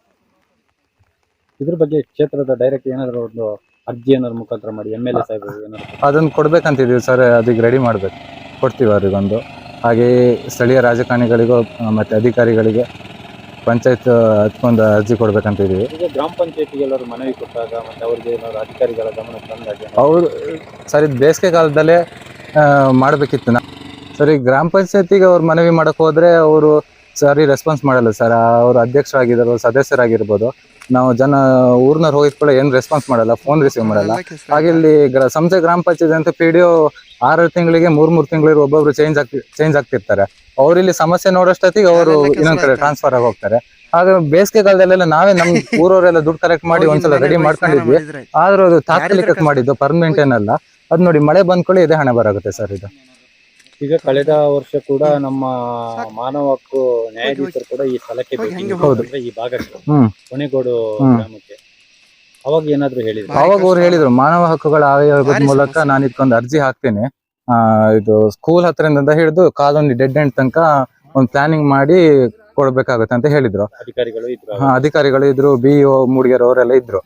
ಇದ್ರ ಬಗ್ಗೆ ಕ್ಷೇತ್ರದ ಡೈರೆಕ್ಟ್ ಏನಾದ್ರು ಒಂದು ಅರ್ಜಿ ಏನಾದ್ರು ಮುಖಾಂತರ ಮಾಡಿ MLA ಸಾಹೇಬರು ಏನಾದ್ರು ಅದನ್ನ ಕೊಡ್ಬೇಕಂತಿದೀವಿ ಸರ್, ಅದಕ್ಕೆ ರೆಡಿ ಮಾಡ್ಬೇಕು, ಕೊಡ್ತೀವಿ ಅವ್ರಿಗೊಂದು. ಹಾಗೆ ಸ್ಥಳೀಯ ರಾಜಕಾರಣಿಗಳಿಗೂ ಮತ್ತೆ ಅಧಿಕಾರಿಗಳಿಗೆ ಪಂಚಾಯತ್ ಅದಕ್ಕೊಂದು ಅರ್ಜಿ ಕೊಡ್ಬೇಕಂತಿದೀವಿ. ಈಗ ಗ್ರಾಮ ಪಂಚಾಯತಿಗೆ ಎಲ್ಲರೂ ಮನವಿ ಕೊಟ್ಟಾಗ ಮತ್ತೆ ಅವ್ರಿಗೆ ಏನಾದ್ರು ಅಧಿಕಾರಿಗಳ ಗಮನ ತಂದಾಗ ಅವ್ರು ಸರ್ ಇದು ಬೇಸಿಗೆ ಕಾಲದಲ್ಲೇ ಮಾಡ್ಬೇಕಿತ್ತು. ಸರಿ ಗ್ರಾಮ ಪಂಚಾಯತಿಗೆ ಅವ್ರು ಮನವಿ ಮಾಡಕ್ ಹೋದ್ರೆ ಅವರು ಸರಿ ರೆಸ್ಪಾನ್ಸ್ ಮಾಡಲ್ಲ ಸರ್. ಅವ್ರು ಅಧ್ಯಕ್ಷರಾಗಿರ್ಬೋದು, ಸದಸ್ಯರಾಗಿರ್ಬೋದು, ನಾವು ಊರ್ನವ್ರು ಹೋಗಿದ್ಕೊಳ್ಳೋ ಏನು ರೆಸ್ಪಾನ್ಸ್ ಮಾಡಲ್ಲ, ಫೋನ್ ರಿಸೀವ್ ಮಾಡಲ್ಲ. ಹಾಗೆ ಇಲ್ಲಿ ಸಂಸ್ಥೆ ಗ್ರಾಮ ಪಂಚಾಯತ್ ಅಂತ PDO 6 ತಿಂಗಳಿಗೆ 3 ತಿಂಗಳಿಗೆ ಒಬ್ಬೊಬ್ರು ಚೇಂಜ್ ಆಗ್ತಿರ್ತಾರೆ. ಅವ್ರು ಇಲ್ಲಿ ಸಮಸ್ಯೆ ನೋಡೋಷ್ಟೊತ್ತಿಗೆ ಅವರು ಇನ್ನೊಂದ್ ಕಡೆ ಟ್ರಾನ್ಸ್ಫರ್ ಆಗಿ ಹೋಗ್ತಾರೆ. ಹಾಗೆ ಬೇಸಿಗೆ ಕಾಲದಲ್ಲೆಲ್ಲ ನಾವೇ ನಮ್ ಊರವರೆಲ್ಲ ದುಡ್ಡು ಕಲೆಕ್ಟ್ ಮಾಡಿ ಒಂದ್ಸಲ ರೆಡಿ ಮಾಡ್ಕೊಂಡಿದ್ವಿ. ಆದ್ರೂ ಅದು ತಾತ್ಕಾಲಿಕ ಮಾಡಿದ್ದು, ಪರ್ಮನೆಂಟ್ ಏನಲ್ಲ. ಅದ್ ನೋಡಿ ಮಳೆ ಬಂದ್ಕೊಳ್ಳಿ ಇದೇ ಹಣೆ ಬರಾಗುತ್ತೆ ಸರ್ ಇದು. ಈಗ ಕಳೆದ ವರ್ಷ ಕೂಡ ನಮ್ಮ ಮಾನವ ಹಕ್ಕು ನ್ಯಾಯಾಧೀಶರು ಕೂಡ ಈ ಸ್ಥಳಕ್ಕೆ ಭೇಟಿ ಹೌದು. ಈ ಭಾಗಕ್ಕೆ ಕೊನೆಗೋಡು ಗ್ರಾಮಕ್ಕೆ ಅವಾಗ ಏನಾದ್ರು ಹೇಳಿದ್ರು? ಅವಾಗ ಅವ್ರು ಹೇಳಿದ್ರು ಮಾನವ ಹಕ್ಕುಗಳ ಆಯೋಗದ ಮೂಲಕ ನಾನು ಇದಕ್ಕೊಂದು ಅರ್ಜಿ ಹಾಕ್ತೇನೆ, ಇದು ಸ್ಕೂಲ್ ಹತ್ರದಿಂದ ಹಿಡಿದು ಕಾಲೋನಿ ಡೆಡ್ ಎಂಡ್ ತನಕ ಒಂದು ಪ್ಲಾನಿಂಗ್ ಮಾಡಿ ಕೊಡ್ಬೇಕಾಗುತ್ತೆ ಅಂತ ಹೇಳಿದ್ರು. ಅಧಿಕಾರಿಗಳು ಇದ್ರು, BO ಮೂಡಿಗೆರೆ ಅವರೆಲ್ಲ ಇದ್ರು.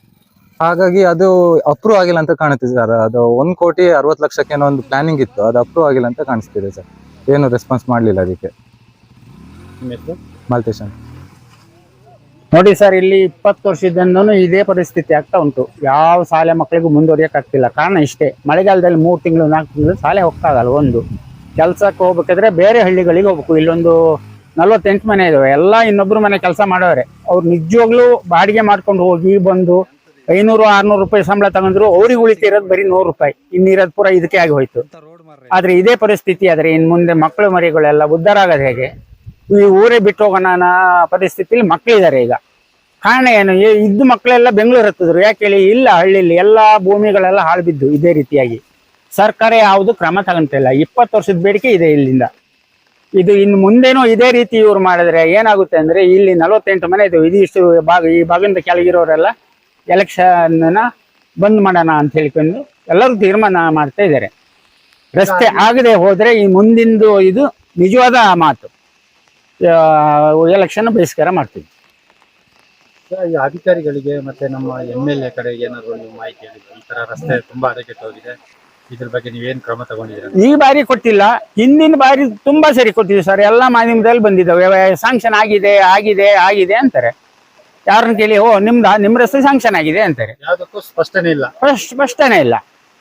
ಹಾಗಾಗಿ ಅದು ಅಪ್ರೂವ್ ಆಗಿಲ್ಲ ಅಂತ ಕಾಣುತ್ತೆ ಸರ್. ಅದು 1,60,00,000 ಏನೋ ಒಂದು ಪ್ಲಾನಿಂಗ್ ಇತ್ತು, ಅದು ಅಪ್ರೂವ್ ಆಗಿಲ್ಲ ಅಂತ ಕಾಣಿಸ್ತಿದೆ ಸರ್. ಏನು ರೆಸ್ಪಾನ್ಸ್ ಮಾಡ್ಲಿಲ್ಲ ಅದಕ್ಕೆ. ಮಾಲ್ತೇಶ್ ಅಂತ ನೋಡಿ ಸರ್, ಇಲ್ಲಿ 20 ವರ್ಷದಿಂದನೂ ಇದೇ ಪರಿಸ್ಥಿತಿ ಆಗ್ತಾ ಉಂಟು. ಯಾವ ಶಾಲೆ ಮಕ್ಕಳಿಗೂ ಮುಂದುವರಿಯಕ್ ಆಗ್ತಿಲ್ಲ. ಕಾರಣ ಇಷ್ಟೇ, ಮಳೆಗಾಲದಲ್ಲಿ 3 ತಿಂಗಳು 4 ತಿಂಗಳು ಶಾಲೆ ಹೋಗ್ತಾಗಲ್ಲ. ಒಂದು ಕೆಲ್ಸಕ್ಕೆ ಹೋಗ್ಬೇಕಾದ್ರೆ ಬೇರೆ ಹಳ್ಳಿಗಳಿಗೆ ಹೋಗ್ಬೇಕು. ಇಲ್ಲೊಂದು 48 ಮನೆ ಇದಾವೆ, ಎಲ್ಲ ಇನ್ನೊಬ್ರು ಮನೆ ಕೆಲಸ ಮಾಡೋರೆ. ಅವ್ರು ನಿಜವಾಗ್ಲೂ ಬಾಡಿಗೆ ಮಾಡ್ಕೊಂಡು ಹೋಗಿ ಬಂದು 500-600 ರೂಪಾಯಿ ಸಂಬಳ ತಗೊಂಡ್ರು ಅವ್ರಿಗೆ ಉಳಿತಿರೋದು ಬರೀ 100 ರೂಪಾಯಿ. ಇನ್ನಿರೋದು ಪೂರ ಇದಕ್ಕೆ ಆಗಿ ಹೋಯ್ತು. ಆದ್ರೆ ಇದೇ ಪರಿಸ್ಥಿತಿ ಆದ್ರೆ ಇನ್ ಮುಂದೆ ಮಕ್ಕಳು ಮರಿಗಳೆಲ್ಲ ಉದ್ಧಾರ ಆಗೋದು ಹೇಗೆ? ಈ ಊರೇ ಬಿಟ್ಟು ಹೋಗೋಣ ಅನ್ನೋ ಪರಿಸ್ಥಿತಿಲಿ ಮಕ್ಕಳಿದ್ದಾರೆ ಈಗ. ಕಾರಣ ಏನು? ಇದ್ದು ಮಕ್ಕಳೆಲ್ಲ ಬೆಂಗಳೂರು ಹತ್ತಿದ್ರು. ಯಾಕೆ ಹೇಳಿ? ಇಲ್ಲ, ಹಳ್ಳಿಲಿ ಎಲ್ಲಾ ಭೂಮಿಗಳೆಲ್ಲ ಹಾಳು ಬಿದ್ದು ಇದೇ ರೀತಿಯಾಗಿ. ಸರ್ಕಾರ ಯಾವುದು ಕ್ರಮ ತಗೊಂತಿಲ್ಲ. 20 ವರ್ಷದ ಬೇಡಿಕೆ ಇದೆ ಇಲ್ಲಿಂದ. ಇದು ಇನ್ನು ಮುಂದೇನೂ ಇದೇ ರೀತಿ ಇವ್ರು ಮಾಡಿದ್ರೆ ಏನಾಗುತ್ತೆ ಅಂದ್ರೆ, ಇಲ್ಲಿ 48 ಮನೆ ಇದಾವೆ. ಇದಿಷ್ಟು ಈ ಭಾಗದಿಂದ ಕೆಳಗಿರೋರೆಲ್ಲ ಎಲೆಕ್ಷನ್ ಬಂದ್ ಮಾಡೋಣ ಅಂತ ಹೇಳ್ಕೊಂಡು ಎಲ್ಲರೂ ತೀರ್ಮಾನ ಮಾಡ್ತಾ ಇದ್ದಾರೆ. ರಸ್ತೆ ಆಗದೆ ಹೋದ್ರೆ ಈ ಮುಂದಿಂದು ಇದು ನಿಜವಾದ ಮಾತು. ಎಲೆಕ್ಷನ್ ಬಹಿಷ್ಕಾರ ಮಾಡ್ತೀವಿ. ಈ ಅಧಿಕಾರಿಗಳಿಗೆ ಮತ್ತೆ ನಮ್ಮ MLA ಕಡೆ ಏನಾದ್ರು ನೀವು ಮಾಹಿತಿ ಹೇಳಿದ್ರೆ, ಈ ತರ ರಸ್ತೆ ತುಂಬಾ ಹದಗೆಟ್ಟೋಗಿದೆ, ಇದ್ರ ಬಗ್ಗೆ ನೀವೇನ್ ಕ್ರಮ ತಗೊಂಡಿದ್ದೀರಾ? ಈ ಬಾರಿ ಕೊಟ್ಟಿಲ್ಲ, ಹಿಂದಿನ ಬಾರಿ ತುಂಬಾ ಸರಿ ಕೊಟ್ಟಿದ್ವಿ ಸರ್. ಎಲ್ಲ ಮಾಧ್ಯಮದಲ್ಲಿ ಬಂದಿದ್ದಾವೆ, ಸ್ಯಾಂಕ್ಷನ್ ಆಗಿದೆ ಆಗಿದೆ ಆಗಿದೆ ಅಂತಾರೆ. ಯಾರನ್ನ ಕೇಳಿ, ನಿಮ್ ರಸ್ತೆ ಸ್ಯಾಂಕ್ಷನ್ ಆಗಿದೆ ಅಂತಾರೆ. ಯಾವ್ದಕ್ಕೂ ಸ್ಪಷ್ಟನೆ ಇಲ್ಲ, ಸ್ಪಷ್ಟನೆ ಇಲ್ಲ.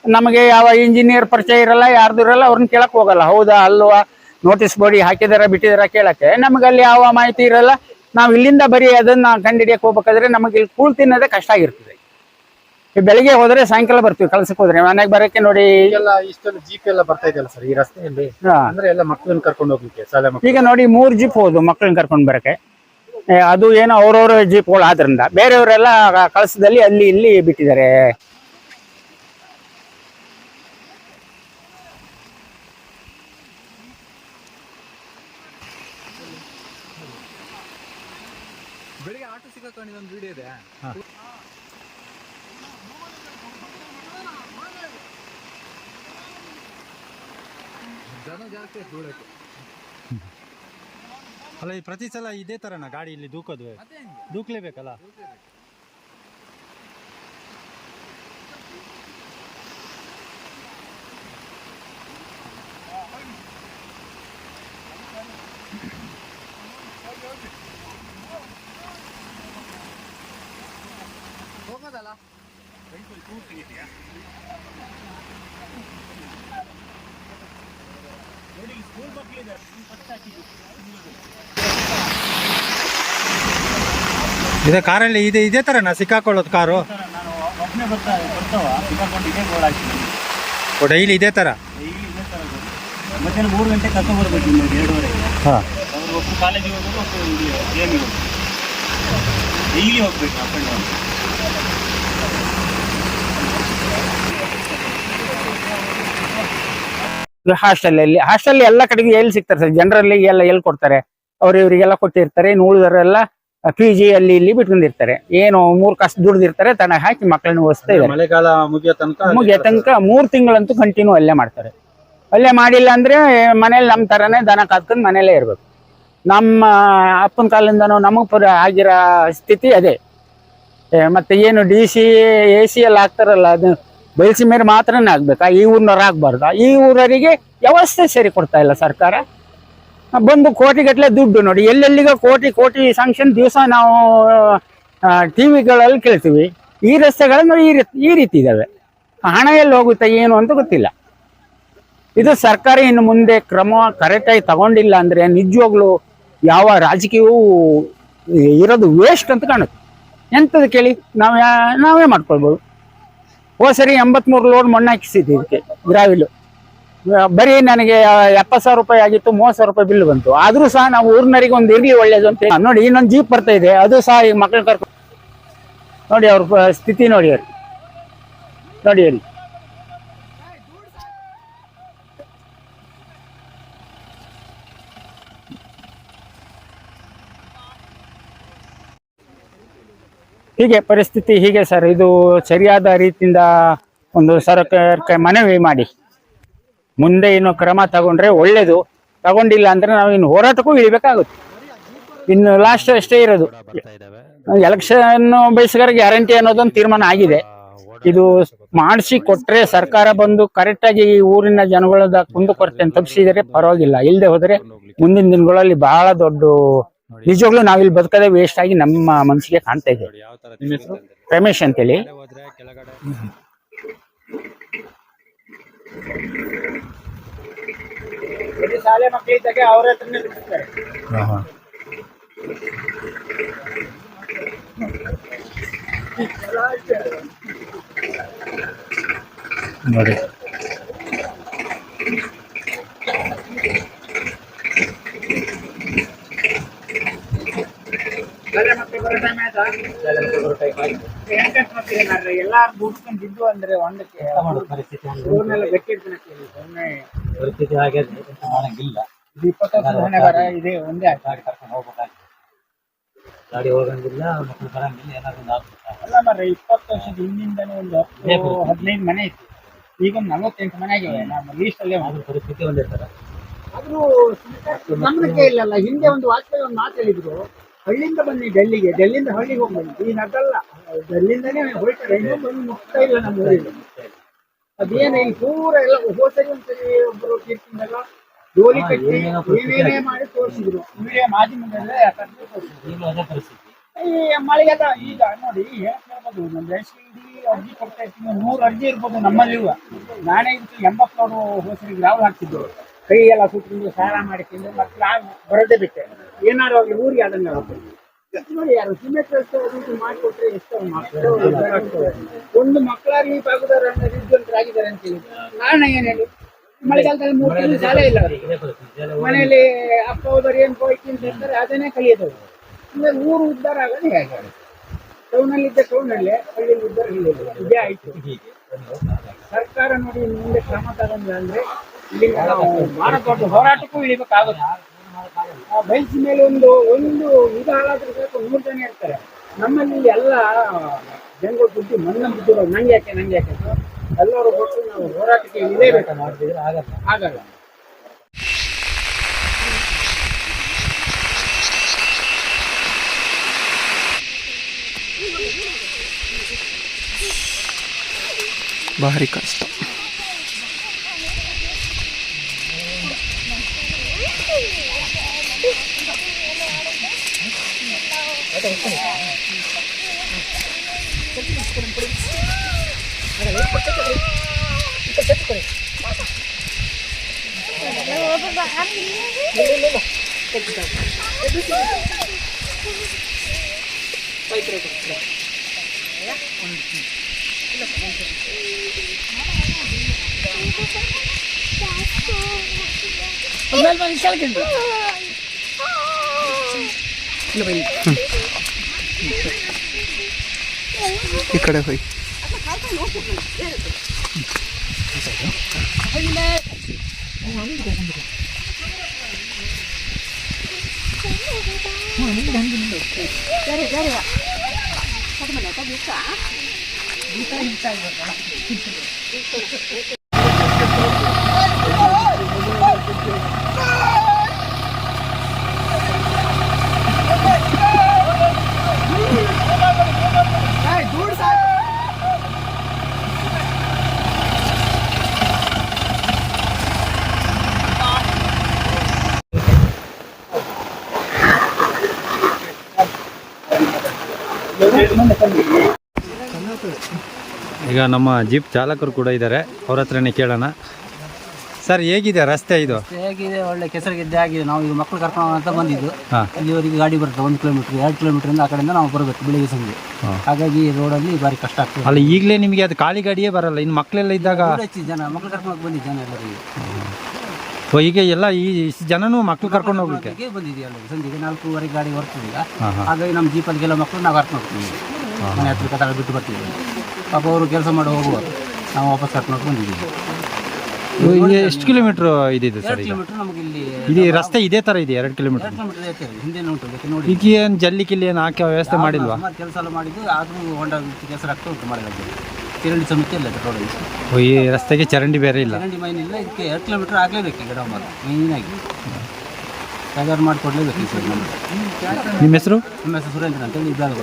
ನಮಗೆ ಯಾವ ಇಂಜಿನಿಯರ್ ಪರಿಚಯ ಇರಲ್ಲ, ಯಾರ್ದು ಇರಲ್ಲ, ಅವ್ರನ್ನ ಕೇಳಕ್ ಹೋಗಲ್ಲ. ಹೌದಾ ಅಲ್ವಾ, ನೋಟಿಸ್ ಬೋರ್ಡ್ ಹಾಕಿದಾರ ಬಿಟ್ಟಿದಾರ ಕೇಳಕ್ಕೆ ನಮಗಲ್ಲಿ ಯಾವ ಮಾಹಿತಿ ಇರಲ್ಲ. ನಾವು ಇಲ್ಲಿಂದ ಬರೀ ಅದನ್ನ ಕಂಡಿಡಿಯಕ್ಕೆ ಹೋಗ್ಬೇಕಾದ್ರೆ ನಮಗೆ ಇಲ್ಲಿ ಕೂಳ್ ತಿನ್ನೋದೇ ಕಷ್ಟ ಆಗಿರ್ತದೆ. ಬೆಳಿಗ್ಗೆ ಹೋದ್ರೆ ಸಾಯಂಕಾಲ ಬರ್ತೀವಿ, ಕಳ್ಸಕ್ ಹೋದ್ರೆ ಮನೆಗೆ ಬರಕ್ಕೆ ನೋಡಿ ಇಷ್ಟೊಂದು ಜೀಪ್ ಎಲ್ಲ ಬರ್ತಾ ಇದೆಯಲ್ಲ ಸರ್ ಈ ರಸ್ತೆಯಲ್ಲಿ, ಅಂದ್ರೆ ಎಲ್ಲ ಮಕ್ಕಳನ್ನ ಕರ್ಕೊಂಡು ಹೋಗ್ಲಿಕ್ಕೆ ಶಾಲೆ ಮಕ್ಕಳು. ಈಗ ನೋಡಿ 3 ಜೀಪ್ ಹೋದು ಮಕ್ಕಳನ್ನ ಕರ್ಕೊಂಡು ಬರಕ್ಕೆ. ಅದು ಏನೋ ಅವ್ರವ್ರ ಜೀಪ್ಗಳು ಆದ್ರಿಂದ ಬೇರೆಯವರೆಲ್ಲ ಕಳಸದಲ್ಲಿ ಅಲ್ಲಿ ಇಲ್ಲಿ ಬಿಟ್ಟಿದ್ದಾರೆ. ಬೆಳಿಗ್ಗೆ ಆಟೋ ಸಿಕ್ಕಾಕೊಂಡು ಒಂದು ವಿಡಿಯೋ ಇದೆ. ಜನ ಜಾಸ್ತಿ ದೂಡಕ್ಕೆ. ಅಲ್ಲ, ಈ ಪ್ರತಿ ಸಲ ಇದೇ ತರನ ಗಾಡಿ ಇಲ್ಲಿ ದೂಕೋದು? ದೂಕ್ಲೇಬೇಕಲ್ಲ. ಇದೆ ಕಾರಲ್ಲಿ ಇದೇ ಥರನಾ ಸಿಕ್ಕಾಕೊಳ್ಳೋದು ಕಾರು? ಒಬ್ಬನೇ ಬರ್ತಾವ ಸಿಕ್ಕಾಕೊಂಡು ಇದೇ ಗೋಲ್ ಹಾಕ್ತೀನಿ ಡೈಲಿ ಇದೇ ಥರ? ಮಧ್ಯಾಹ್ನ 3 ಗಂಟೆ ಕರ್ಕೊಂಡು ಬರ್ಬೇಕು, ಇನ್ನು 2:30. ಹಾಂ. ಅವ್ರು ಒಬ್ಬರು ಕಾಲೇಜಿಗೆ ಹೋಗ್ಬೇಕು, ಒಬ್ಬರು ಇಲ್ಲಿ ಗೇಮಿಗೆ ಹೋಗ್ಬೇಕು. ಡೈಲಿ ಹೋಗ್ಬೇಕು ಅಪ್ ಆ್ಯಂಡ್ ಡೌನ್. ಹಾಸ್ಟೆಲ್ ಎಲ್ಲ ಕಡೆಗೆ ಎಲ್ಲಿ ಸಿಗ್ತಾರೆ ಸರ್, ಜನರಲ್ಲಿ ಎಲ್ಲ ಎಲ್ಲಿ ಕೊಡ್ತಾರೆ, ಅವ್ರು ಇವರಿಗೆಲ್ಲ ಕೊಟ್ಟಿರ್ತಾರೆ. ಇನ್ನು ಉಳಿದವರೆಲ್ಲ PG ಅಲ್ಲಿ ಇಲ್ಲಿ ಬಿಟ್ಕೊಂಡಿರ್ತಾರೆ. ಏನು 3 ಕಾಸು ದುಡ್ದಿರ್ತಾರೆ, ತನಗೆ ಹಾಕಿ ಮಕ್ಕಳನ್ನ ಓದಿಸ್ತಾ ಇದ್ದಾರೆ. ಮಳೆಗಾಲ ಮುಗಿಯೋ ತನಕ 3 ತಿಂಗಳಂತೂ ಕಂಟಿನ್ಯೂ ಅಲ್ಲೇ ಮಾಡ್ತಾರೆ. ಅಲ್ಲೇ ಮಾಡಿಲ್ಲ ಅಂದ್ರೆ ಮನೇಲಿ ನಮ್ಮ ತರನೇ ದನ ಕಾತ್ಕೊಂಡು ಮನೇಲೇ ಇರ್ಬೇಕು. ನಮ್ಮ ಅಪ್ಪನ ಕಾಲದಿಂದನೂ ನಮಗ್ ಆಗಿರೋ ಸ್ಥಿತಿ ಅದೇ. ಮತ್ತೆ ಏನು DC AC ಎಲ್ಲ ಹಾಕ್ತಾರಲ್ಲ, ಅದು ಬಯಸಿ ಮೇಲೆ ಮಾತ್ರನೇ ಆಗ್ಬೇಕಾ? ಈ ಊರಿನವ್ರು ಆಗ್ಬಾರ್ದಾ? ಈ ಊರವರಿಗೆ ವ್ಯವಸ್ಥೆ ಸರಿ ಕೊಡ್ತಾ ಇಲ್ಲ ಸರ್ಕಾರ. ಬಂದು ಕೋಟಿಗಟ್ಟಲೆ ದುಡ್ಡು ನೋಡಿ, ಎಲ್ಲೆಲ್ಲಿಗ ಕೋಟಿ ಸ್ಯಾಂಕ್ಷನ್ ದಿವಸ ನಾವು ಟಿವಿಗಳಲ್ಲಿ ಕೇಳ್ತೀವಿ. ಈ ರಸ್ತೆಗಳನ್ನು ಈ ರೀತಿ ಇದಾವೆ. ಹಣ ಎಲ್ಲಿ ಹೋಗುತ್ತೆ ಏನು ಅಂತ ಗೊತ್ತಿಲ್ಲ. ಇದು ಸರ್ಕಾರ ಇನ್ನು ಮುಂದೆ ಕ್ರಮ ಕರೆಕ್ಟಾಗಿ ತಗೊಂಡಿಲ್ಲ ಅಂದ್ರೆ ನಿಜವಾಗ್ಲೂ ಯಾವ ರಾಜಕೀಯವೂ ಇರೋದು ವೇಸ್ಟ್ ಅಂತ ಕಾಣುತ್ತೆ. ಎಂಥದ್ದು ಕೇಳಿ ನಾವೇ ಮಾಡ್ಕೊಳ್ಬೋದು. ಸರಿ 83 ಲೋಡ್ ಮಣ್ಣು ಹಾಕಿಸಿದ್ವಿ ಇದಕ್ಕೆ ಗ್ರಾವಿಲು. ಬರೀ ನನಗೆ 70,000 ರೂಪಾಯಿ ಆಗಿತ್ತು, 30,000 ರೂಪಾಯಿ ಬಿಲ್ ಬಂತು. ಆದ್ರೂ ಸಹ ನಾವು ಊರಿನರಿಗೆ ಒಂದು ಇರ್ಲಿ ಒಳ್ಳೇದು ಅಂತ ನೋಡಿ. ಇನ್ನೊಂದು ಜೀಪ್ ಬರ್ತಾ ಇದೆ, ಅದು ಸಹ ಈಗ ಮಕ್ಕಳು ಕರ್ಕೊಂಡು ನೋಡಿ. ಅವ್ರ ಸ್ಥಿತಿ ನೋಡಿ ಅಲ್ಲಿ. ಹೀಗೆ ಪರಿಸ್ಥಿತಿ ಹೀಗೆ ಸರ್. ಇದು ಸರಿಯಾದ ರೀತಿಯಿಂದ ಒಂದು ಸರ್ಕಾರಕ್ಕೆ ಮನವಿ ಮಾಡಿ ಮುಂದೆ ಇನ್ನು ಕ್ರಮ ತಗೊಂಡ್ರೆ ಒಳ್ಳೇದು. ತಗೊಂಡಿಲ್ಲ ಅಂದ್ರೆ ನಾವು ಇನ್ನು ಹೋರಾಟಕ್ಕೂ ಇಳಿಬೇಕಾಗುತ್ತೆ. ಇನ್ನು ಲಾಸ್ಟ್ ಅಷ್ಟೇ ಇರೋದು. ಎಲೆಕ್ಷನ್ ಬೇಸಿಗೆ ಗ್ಯಾರಂಟಿ ಅನ್ನೋದೊಂದು ತೀರ್ಮಾನ ಆಗಿದೆ. ಇದು ಮಾಡಿಸಿ ಕೊಟ್ರೆ ಸರ್ಕಾರ ಬಂದು ಕರೆಕ್ಟ್ ಆಗಿ ಈ ಊರಿನ ಜನಗಳದ ಕುಂದುಕೊರತೆ ತಪ್ಪಿಸಿದರೆ ಪರವಾಗಿಲ್ಲ. ಇಲ್ಲದೆ ಹೋದ್ರೆ ಮುಂದಿನ ದಿನಗಳಲ್ಲಿ ಬಹಳ ದೊಡ್ಡ ನಿಜವಾಗ್ಲೂ ನಾವಿಲ್ಲಿ ಬದುಕದೇ ವೇಸ್ಟ್ ಆಗಿ ನಮ್ಮ ಮನಸ್ಸಿಗೆ ಕಾಣ್ತಾ ಇದೆ. ರಮೇಶ್ ಅಂತೇಳಿ. ಶಾಲೆ ಮಕ್ಕಳಿದ್ದಾಗ ಅವ್ರ ಹತ್ರನೇ ಬಿಡ್ತಾರೆ. ನೋಡಿ ಎಲ್ಲಾ ಬೂಟ್ಕೊಂಡಿದ್ದು ಅಂದ್ರೆ ಒಂದಕ್ಕೆ ಊರ್ನೆಲ್ಲ ಗಟ್ಟಿ ಪರಿಸ್ಥಿತಿ ಹಾಗೆ ಮಾಡಂಗಿಲ್ಲ. 20 ವರ್ಷ ಹಣೆ ಬರ ಇದೆ, ಒಂದೇ ಕರ್ಕೊಂಡು ಹೋಗ್ಬೇಕಾಗಿ ಗಾಡಿ ಹೋಗಂಗಿಲ್ಲ, ಮಕ್ಕಳು ಬರಂಗಿಲ್ಲ, ಏನಾದ್ರು ಅಲ್ಲ ಮರ 20 ವರ್ಷದ ಹಿಂದಿಂದನೇ ಒಂದು 10-15 ಮನೆ ಇತ್ತು. ಈಗ 48 ಮನೆ ಆಗಿವೆ. ನಮ್ಮ ಲೀಸ್ಟ್ ಅಲ್ಲೇ ಪರಿಸ್ಥಿತಿ ಒಂದಿರ್ತಾರ. ಆದ್ರೂ ಗಮನಕ್ಕೆ ಇಲ್ಲಲ್ಲ. ಹಿಂದೆ ಒಂದು ವಾಸ್ತವ ಒಂದು ಮಾತು ಹೇಳಿದ್ರು, ಹಳ್ಳಿಯಿಂದ ಬನ್ನಿ ಡೆಲ್ಲಿಗೆ, ಡೆಲ್ಲಿಯಿಂದ ಹಳ್ಳಿಗೆ ಹೋಗ್ಬನ್ನಿ. ಈಗ ಅದಲ್ಲ, ಡೆಲ್ಲಿಂದನೇ ಹೊರಟಾರೆ. ಇನ್ನೂ ಬಂದು ಮುಕ್ತಾ ಇಲ್ಲ ನಮ್ಮ ಊರಿಗೆ. ಅದೇನು ಇಲ್ಲಿ ಪೂರ ಎಲ್ಲ ಹೋಸರಿ ಒಂದ್ಸರಿ ಒಬ್ಬರು ತೀರ್ಪಿಂದೆಲ್ಲ ಡೋಲಿ ಕಟ್ಟಿ ಏನೇನೇ ಮಾಡಿ ತೋರಿಸಿದ್ರು. ಇವರೇ ಮಾಜಿ ಮುಂದೆ ಪರಿಸ್ಥಿತಿ ಈ ಮಳೆಗಾಲ ಈಗ ನೋಡಿ ಹೇಳ್ಬೋದು. ನಮ್ಮ ರೇಷನ್ಗೆ ಅರ್ಜಿ ಕೊಡ್ತಾ ಇರ್ತೀನಿ, 100 ಅರ್ಜಿ ಇರ್ಬೋದು ನಮ್ಮಲ್ಲಿವ. ನಾನೇ ಇದಕ್ಕೆ 80 ಲೋಡ್ ಹೋಸರಿ ಗ್ರಾವಲ್ ಹಾಕ್ತಿದ್ದು, ಕೈ ಎಲ್ಲ ಸುತ್ತಿಂದು ಸಾಲ ಮಾಡಿ ತಿಂದು ಮತ್ತೆ ನಾನು ಬರೋದೇ ಬಿಟ್ಟೆ. ಏನಾರು ಅವ್ರಿಗೆ ಊರಿಗೆ ಅದನ್ನ ನೋಡಿ. ಯಾರು ಸಿಮೆಂಟ್ ರಸ್ತೆ ಮಾಡಿಕೊಟ್ರೆ ಎಷ್ಟೋ ಮಕ್ಕಳು ಒಂದು ಮಕ್ಕಳಾಗಿ ಈ ಭಾಗದವರು ವಿದ್ಯಾವಂತರಾಗಿದ್ದಾರೆ ಅಂತ ಹೇಳಿ ಕಾರಣ ಏನ್ ಹೇಳಿ? ಮಳೆಗಾಲದಲ್ಲಿ 3 ತಿಂಗಳು ಶಾಲೆ ಇಲ್ಲ ಅವರಿಗೆ. ಮನೆಯಲ್ಲಿ ಅಪ್ಪ ಹೋದವ್ರು ಏನ್ ಹೋಯ್ತು ಅಂತ ಹೇಳ್ತಾರೆ, ಅದನ್ನೇ ಕಲಿಯೋದು. ಅಂದ್ರೆ ಊರು ಉದ್ಧಾರ ಆಗೋದು ಹೇಗೆ? ಟೌನಲ್ಲಿದ್ದ ಟೌನಲ್ಲೇ, ಹಳ್ಳಿಯಲ್ಲಿ ಉದ್ಧಾರ ಇಲ್ಲ. ಇದೇ ಆಯ್ತು. ಸರ್ಕಾರ ನೋಡಿ ಮುಂದೆ ಕ್ರಮ ತಗೊಂಡ್ರೆ ಅಂದ್ರೆ ಇಲ್ಲಿ ನಾವು ಬಹಳ ದೊಡ್ಡ ಹೋರಾಟಕ್ಕೂ ಇಳಿಬೇಕಾಗುತ್ತೆ. ಬೈಲ್ಸ್ ಮೇಲೆ ಒಂದು ಇದು ಹಾಳಾದ್ರೂ ಸಾಕು 100 ಜನ ಇರ್ತಾರೆ. ನಮ್ಮಲ್ಲಿ ಎಲ್ಲ ಬೆಂಗಳೂರು ಬುದ್ಧಿ ಮಣ್ಣ ಬುದ್ಧಿಗಳು ನಂಗೆ ಯಾಕೆ ಎಲ್ಲರೂ ಕೊಟ್ಟು ನಾವು ಹೋರಾಟಕ್ಕೆ ಇಳಿಲೇಬೇಕು. ಆಗಲ್ಲ. ಭಾರಿ ಕಷ್ಟ. ಈ ಕಡೆ ಹೋಗಿ. ಈಗ ನಮ್ಮ ಜೀಪ್ ಚಾಲಕರು ಕೂಡ ಇದ್ದಾರೆ, ಅವ್ರ ಹತ್ರನೇ ಕೇಳೋಣ. ಸರ್, ಹೇಗಿದೆ ರಸ್ತೆ ಇದು? ಹೇಗಿದೆ, ಒಳ್ಳೆ ಕೆಸರು ಗೆದ್ದೆ ಆಗಿದೆ. ನಾವು ಈಗ ಮಕ್ಕಳು ಕರ್ಕೊಂಡು ಅಂತ ಬಂದಿದ್ದು. ಹಾ. ಇಲ್ಲಿವರೆಗೆ ಗಾಡಿ ಬರುತ್ತೆ 1 ಕಿಲೋಮೀಟರ್ 2 ಕಿಲೋಮೀಟರ್ ಆ ಕಡೆಯಿಂದ ನಾವು ಬರಬೇಕು ಬೆಳಿಗ್ಗೆ ಸಂಜೆ. ಹಾಗಾಗಿ ರೋಡಲ್ಲಿ ಭಾರಿ ಕಷ್ಟ ಆಗ್ತದೆ. ಅಲ್ಲ, ಈಗಲೇ ನಿಮಗೆ ಅದು ಖಾಲಿ ಗಾಡಿಯೇ ಬರಲ್ಲ, ಇನ್ನು ಮಕ್ಕಳೆಲ್ಲ ಇದ್ದಾಗ ಹೆಚ್ಚು ಜನ ಮಕ್ಕಳು ಕರ್ಕೊಂಡು ಬಂದಿದ್ದು ಜನ ಎಲ್ಲರಿಗೆ. ಈಗ ಎಲ್ಲ ಈ ಜನನು ಮಕ್ಕಳು ಕರ್ಕೊಂಡು ಹೋಗ್ಲಿಕ್ಕೆ ಹೀಗೆ ಬಂದಿದ್ದೀವಿ ಅಲ್ಲಿ ಸಂಜೆಗೆ 4:30 ಗಾಡಿ ಬರ್ತದೆ ಈಗ. ಹಾಗಾಗಿ ನಮ್ಮ ಜೀಪಲ್ಲಿ ಕೆಲವು ಮಕ್ಕಳು ನಾವು ಕರ್ಕೊಂಡು ಹೋಗ್ತೀವಿ, ಮನೆ ಹತ್ರ ಕತ್ತಾಗ ಬಿಟ್ಟು ಬರ್ತೀವಿ. ಪಾಪ ಅವರು ಕೆಲಸ ಮಾಡಿ ಹೋಗುವರು, ನಾವು ವಾಪಸ್ ಕರ್ಕೊಂಡು ಬಂದಿದ್ದೀವಿ. ಎಷ್ಟು ಕಿಲೋಮೀಟರ್ ಇದಿದೆ ಸರ್? 2 ಕಿಲೋಮೀಟರ್ ನಮಗೆ ಇಲ್ಲಿ ಇದು ರಸ್ತೆ ಇದೇ ತರ ಇದೆ, 2 ಕಿಲೋಮೀಟರ್. 2 ಕಿಲೋಮೀಟರ್ ಐತೆ ಹಿಂದೆ ಉಂಟು ನೋಡಿ. ಈಗ ಏನು ಜಲ್ಲಿ ಕಿಲ್ಲಿ ಏನು ಹಾಕಿ ವ್ಯವಸ್ಥೆ ಮಾಡಿಲ್ವಾ? ಕೆಲಸ ಎಲ್ಲ ಮಾಡಿದ್ದು, ಆದರೂ ಹೊಂಡ ಕೆಸರು ಆಗ್ತಾ ಉಂಟು ಮಳೆಗಾಲದಲ್ಲಿ. ಚರಂಡಿ ಸಮಿತಿ ಇಲ್ಲ ರೋಡಲ್ಲಿ. ಈ ರಸ್ತೆಗೆ ಚರಂಡಿ ಬೇರೆ ಇಲ್ಲ, ಚರಂಡಿ ಮೈನ್ ಇಲ್ಲ. ಇದಕ್ಕೆ 2 ಕಿಲೋಮೀಟರ್ ಆಗಲೇಬೇಕು ಗಿಡ ಮರ ಮೇಯ್ನಾಗಿ ತಯಾರು ಮಾಡಿಕೊಡ್ಲೇಬೇಕು ಈ ಸರ್. ನಿಮ್ಮ ಹೆಸರು? ನಮ್ಮ ಹೆಸರು ಸುರೇಂದ್ರ ಅಂತೇಳಿ ಇದ್ದಾವೆ.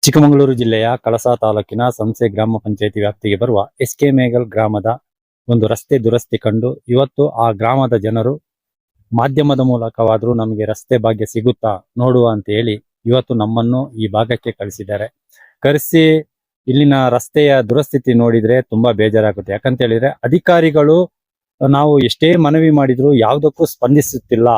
ಚಿಕ್ಕಮಗಳೂರು ಜಿಲ್ಲೆಯ ಕಳಸಾ ತಾಲೂಕಿನ ಸಂಸೆ ಗ್ರಾಮ ಪಂಚಾಯತಿ ವ್ಯಾಪ್ತಿಗೆ ಬರುವ SK ಮೇಗಲ್ ಗ್ರಾಮದ ಒಂದು ರಸ್ತೆ ದುರಸ್ತಿ ಕಂಡು ಇವತ್ತು ಆ ಗ್ರಾಮದ ಜನರು ಮಾಧ್ಯಮದ ಮೂಲಕವಾದ್ರೂ ನಮಗೆ ರಸ್ತೆ ಭಾಗ್ಯ ಸಿಗುತ್ತಾ ನೋಡುವ ಅಂತ ಹೇಳಿ ಇವತ್ತು ನಮ್ಮನ್ನು ಈ ಭಾಗಕ್ಕೆ ಕರೆಸಿ ಇಲ್ಲಿನ ರಸ್ತೆಯ ದುರಸ್ಥಿತಿ ನೋಡಿದ್ರೆ ತುಂಬಾ ಬೇಜಾರಾಗುತ್ತೆ. ಯಾಕಂತ ಹೇಳಿದ್ರೆ ಅಧಿಕಾರಿಗಳು ನಾವು ಎಷ್ಟೇ ಮನವಿ ಮಾಡಿದ್ರು ಯಾವುದಕ್ಕೂ ಸ್ಪಂದಿಸುತ್ತಿಲ್ಲ.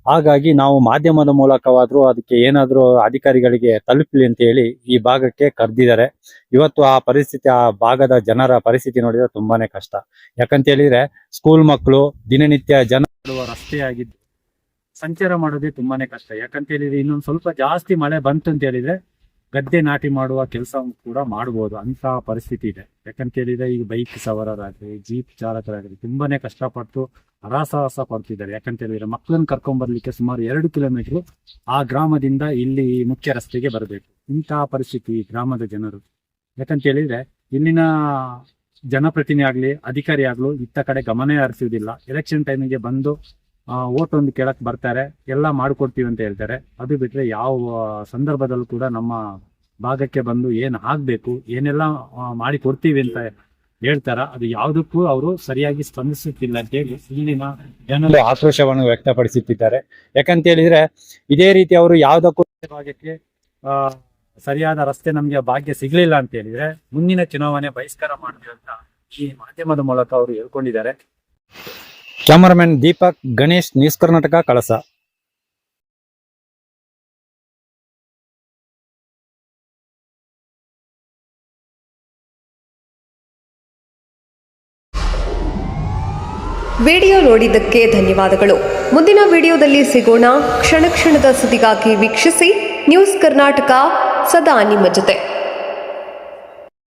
ಹಾಗಾಗಿ ನಾವು ಮಾಧ್ಯಮದ ಮೂಲಕವಾದ್ರೂ ಅದಕ್ಕೆ ಏನಾದ್ರೂ ಅಧಿಕಾರಿಗಳಿಗೆ ತಲುಪಲಿ ಅಂತ ಹೇಳಿ ಈ ಭಾಗಕ್ಕೆ ಕರೆದಿದ್ದಾರೆ. ಇವತ್ತು ಆ ಪರಿಸ್ಥಿತಿ, ಆ ಭಾಗದ ಜನರ ಪರಿಸ್ಥಿತಿ ನೋಡಿದ್ರೆ ತುಂಬಾನೇ ಕಷ್ಟ. ಯಾಕಂತ ಹೇಳಿದ್ರೆ ಸ್ಕೂಲ್ ಮಕ್ಕಳು ದಿನನಿತ್ಯ ಜನ ರಸ್ತೆಯಾಗಿದ್ದು ಸಂಚಾರ ಮಾಡೋದೇ ತುಂಬಾನೇ ಕಷ್ಟ. ಯಾಕಂತ ಹೇಳಿದ್ರೆ ಇನ್ನೊಂದು ಸ್ವಲ್ಪ ಜಾಸ್ತಿ ಮಳೆ ಬಂತು ಅಂತ ಹೇಳಿದ್ರೆ ಗದ್ದೆ ನಾಟಿ ಮಾಡುವ ಕೆಲಸ ಕೂಡ ಮಾಡಬಹುದು ಅಂತ ಪರಿಸ್ಥಿತಿ ಇದೆ. ಯಾಕಂತ ಹೇಳಿದ್ರೆ ಈಗ ಬೈಕ್ ಸವಾರರಾಗ್ಲಿ, ಜೀಪ್ ಚಾಲಕರಾಗ್ಲಿ ತುಂಬಾನೇ ಕಷ್ಟಪಟ್ಟು ಹರಾಸಾಹಸ ಪಡ್ತಿದ್ದಾರೆ. ಯಾಕಂತ ಹೇಳಿದ್ರೆ ಮಕ್ಕಳನ್ನ ಕರ್ಕೊಂಡ್ ಬರ್ಲಿಕ್ಕೆ ಸುಮಾರು 2 ಕಿಲೋಮೀಟರ್ ಆ ಗ್ರಾಮದಿಂದ ಇಲ್ಲಿ ಮುಖ್ಯ ರಸ್ತೆಗೆ ಬರಬೇಕು. ಇಂತಹ ಪರಿಸ್ಥಿತಿ ಈ ಗ್ರಾಮದ ಜನರು. ಯಾಕಂತ ಹೇಳಿದ್ರೆ ಇಲ್ಲಿನ ಜನಪ್ರತಿನಿಧಿ ಆಗ್ಲಿ ಅಧಿಕಾರಿ ಆಗ್ಲು ಇತ್ತ ಕಡೆ ಗಮನ ಹರಿಸುವುದಿಲ್ಲ. ಎಲೆಕ್ಷನ್ ಟೈಮಿಗೆ ಬಂದು ಓಟ್ ಒಂದು ಕೇಳಕ್ ಬರ್ತಾರೆ, ಎಲ್ಲ ಮಾಡ್ಕೊಡ್ತೀವಿ ಅಂತ ಹೇಳ್ತಾರೆ. ಅದು ಬಿಟ್ರೆ ಯಾವ ಸಂದರ್ಭದಲ್ಲೂ ಕೂಡ ನಮ್ಮ ಭಾಗಕ್ಕೆ ಬಂದು ಏನ್ ಆಗ್ಬೇಕು, ಏನೆಲ್ಲ ಮಾಡಿ ಕೊಡ್ತೀವಿ ಅಂತ ಹೇಳ್ತಾರ, ಅದು ಯಾವುದಕ್ಕೂ ಅವರು ಸರಿಯಾಗಿ ಸ್ಪಂದಿಸುತ್ತಿಲ್ಲ ಅಂತ ಹೇಳಿ ಇಲ್ಲಿನ ಜನರು ಆಕ್ರೋಶವನ್ನು ವ್ಯಕ್ತಪಡಿಸುತ್ತಿದ್ದಾರೆ. ಯಾಕಂತ ಹೇಳಿದ್ರೆ ಇದೇ ರೀತಿ ಅವರು ಯಾವುದಕ್ಕೂ ಭಾಗಕ್ಕೆ ಸರಿಯಾದ ರಸ್ತೆ ನಮ್ಗೆ ಭಾಗ್ಯ ಸಿಗ್ಲಿಲ್ಲ ಅಂತ ಹೇಳಿದ್ರೆ ಮುಂದಿನ ಚುನಾವಣೆ ಬಹಿಷ್ಕಾರ ಮಾಡ್ತೀವಿ ಅಂತ ಈ ಮಾಧ್ಯಮದ ಮೂಲಕ ಅವರು ಹೇಳ್ಕೊಂಡಿದ್ದಾರೆ. ಕ್ಯಾಮರಾಮನ್ ದೀಪಕ್, ಗಣೇಶ್, ನ್ಯೂಸ್ ಕರ್ನಾಟಕ, ಕಳಸ. ವಿಡಿಯೋ ನೋಡಿದ್ದಕ್ಕೆ ಧನ್ಯವಾದಗಳು. ಮುಂದಿನ ವಿಡಿಯೋದಲ್ಲಿ ಸಿಗೋಣ. ಕ್ಷಣ ಕ್ಷಣದ ಸುದ್ದಿಗಾಗಿ ವೀಕ್ಷಿಸಿ ನ್ಯೂಸ್ ಕರ್ನಾಟಕ, ಸದಾ ನಿಮ್ಮ ಜೊತೆ.